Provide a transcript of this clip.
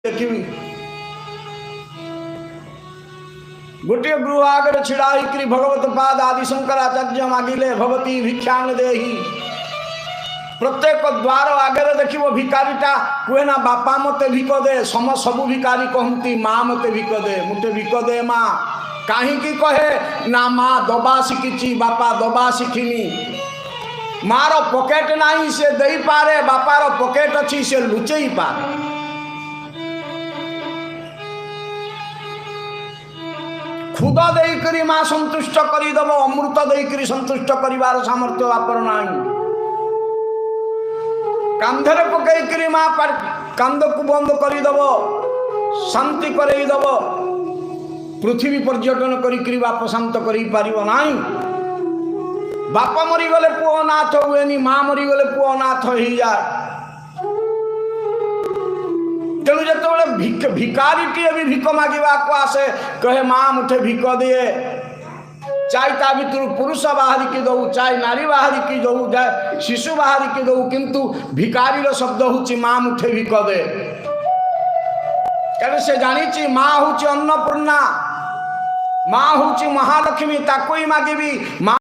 देखी गोटे गृह आगे छिड़ा भगवत पाद आदि शंकराचार्य मागिले भगवती भिक्षांग देही प्रत्येक द्वार आगे देख भिकारीटा कहे ना बापा मते भिक दे सबू भिकारी कहती माँ मते भिक दे मुझे भिक दे माँ कहीं कहे ना माँ दबा शिखी बापा दबा शिखिनी मार पॉकेट नहीं से दे पारे बापार पॉकेट अच्छी से लुचई पारे खुद देकरी माँ संतुष्ट करदेव अमृत देकरी संतुष्ट कर सामर्थ्य बापर ना कांधरे पकईकरी माँ कांद को बंद करदेव शांति करदेव पृथ्वी पर्यटन करी बाप शांत कर बाप मरीगले पुओ नाथ हुए माँ मरीगले पुओ नाथ हो जाए तेणु जो भिकारी टे भी भिक मागवा को आसे कहे माँ मुठे भिक दिए चाहे ता भर पुरुष बाहरी की दऊ चाहे नारी बाहरी की दऊ चाहे शिशु बाहरी की दऊ किंतु भिकारी शब्द हूँ माँ मुठे भिक दे क्या से जानी माँ हूँ अन्नपूर्णा माँ हूँ महालक्ष्मी ताको ही मागिबी।